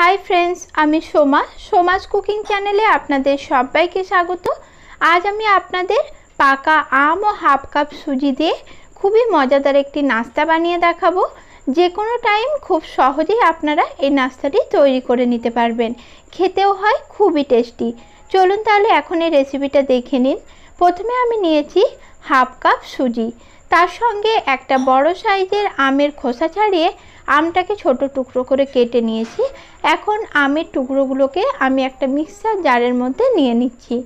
Hi friends आमी Soma सोमाज cooking चैनेले आपनादेर सबाइके स्वागत। आज आमी आपनादेर पाका आम और हाफ कप सुजी दिए खूबई मजादार एकटी नास्ता बानिये देखाबो। जे कोनो टाइम खूब सहजेई आपनारा एई नास्ताटी तैरी करे निते पारबेन, खेतेও হয় खूबই टेस्टी। चलुन ताहले एखन एई रेसिपिटा देखे निन। प्रथमे आमी नियेछि हाफ कप सुजी, तार संगे एकटा बड़ो साइजेर आमेर खोसा छाड़िए আমটাকে ছোট টুকরো করে কেটে নিয়েছি। এখন আমের টুকরোগুলোকে আমি একটা মিক্সার জারের মধ্যে নিয়ে নিচ্ছি।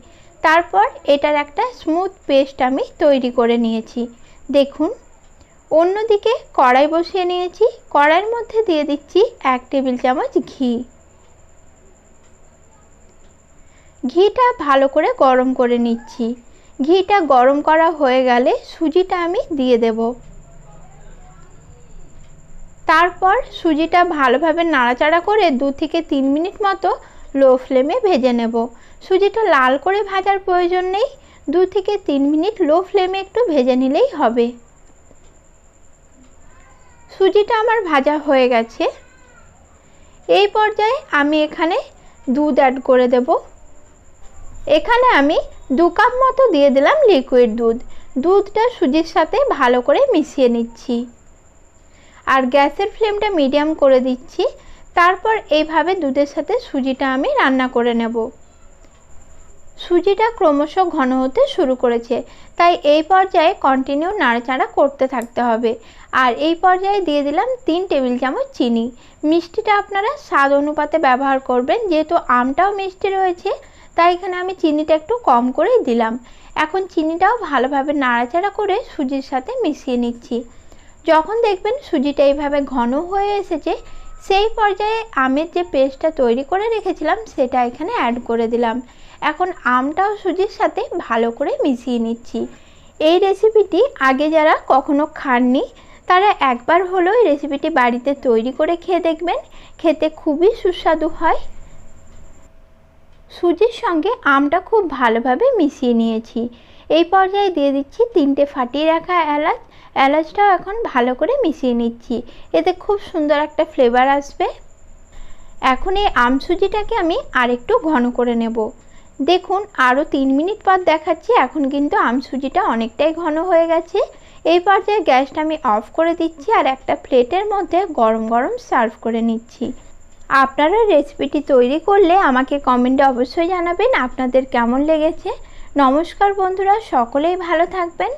তারপর এটার একটা স্মুথ পেস্ট আমি তৈরি করে নিয়েছি। দেখুন, অন্যদিকে কড়াই বসিয়ে নিয়েছি। কড়াইয়ের মধ্যে দিয়ে দিচ্ছি 1 টেবিল চামচ ঘি। ঘিটা ভালো করে গরম করে নিচ্ছি। ঘিটা গরম করা হয়ে গেলে সুজিটা আমি দিয়ে দেব। তারপর সুজিটা ভালোভাবে নাড়াচাড়া করে 2 থেকে 3 মিনিট মতো লো ফ্লেমে ভেজে নেব। সুজিটা লাল করে ভাজার প্রয়োজন নেই, 2 থেকে 3 মিনিট লো ফ্লেমে একটু ভেজে নিলেই হবে। সুজিটা আমার ভাজা হয়ে গেছে। এই পর্যায়ে আমি এখানে দুধ অ্যাড করে দেব। এখানে আমি 2 কাপ মতো দিয়ে দিলাম লিকুইড দুধ। দুধটা সুজির সাথে ভালো করে মিশিয়ে নিচ্ছি আর গ্যাসের ফ্লেমটা মিডিয়াম করে দিচ্ছি। তারপর এইভাবে দুধের সাথে সুজিটা আমি রান্না করে নেব। সুজিটা ক্রমশ ঘন হতে শুরু করেছে, তাই এই পর্যায়ে কন্টিনিউ নাড়াচাড়া করতে থাকতে হবে। আর এই পর্যায়ে দিয়ে দিলাম 3 টেবিল চামচ চিনি। মিষ্টিটা আপনারা স্বাদ অনুপাতে ব্যবহার করবেন, যেহেতু আমটাও মিষ্টি রয়েছে তাই এখানে আমি চিনিটা একটু কম করেই দিলাম। এখন চিনিটাও ভালোভাবে নাড়াচাড়া করে সুজির সাথে মিশিয়ে নিচ্ছি। যখন দেখবেন সুজিটা এইভাবে ঘন হয়ে এসেছে, সেই পর্যায়ে আমের যে পেস্টটা তৈরি করে রেখেছিলাম সেটা এখানে অ্যাড করে দিলাম। এখন আমটাও সুজির সাথে ভালো করে মিশিয়ে নিচ্ছি। এই রেসিপিটি আগে যারা কখনো খাননি তারা একবার হলেও এই রেসিপিটি বাড়িতে তৈরি করে খেয়ে দেখবেন, খেতে খুবই সুস্বাদু হয়। সুজির সঙ্গে আমটা খুব ভালোভাবে মিশিয়ে নিয়েছি। এই পর্যায়ে দিয়ে দিচ্ছি 3টে ফাটিয়ে রাখা এলাচ। এলাচটাও এখন ভালো করে মিশিয়ে নিচ্ছি, এতে খুব সুন্দর একটা ফ্লেভার আসবে। এখন এই আম সুজিটাকে আমি আরেকটু ঘন করে নেব। দেখুন, আরও 3 মিনিট পর দেখাচ্ছি। এখন কিন্তু আম সুজিটা অনেকটাই ঘন হয়ে গেছে। এই পর্যায়ে গ্যাসটা আমি অফ করে দিচ্ছি আর একটা প্লেটের মধ্যে গরম গরম সার্ভ করে নিচ্ছি। আপনারা রেসিপিটি তৈরি করলে আমাকে কমেন্টে অবশ্যই জানাবেন আপনাদের কেমন লেগেছে। নমস্কার বন্ধুরা, সকলেই ভালো থাকবেন।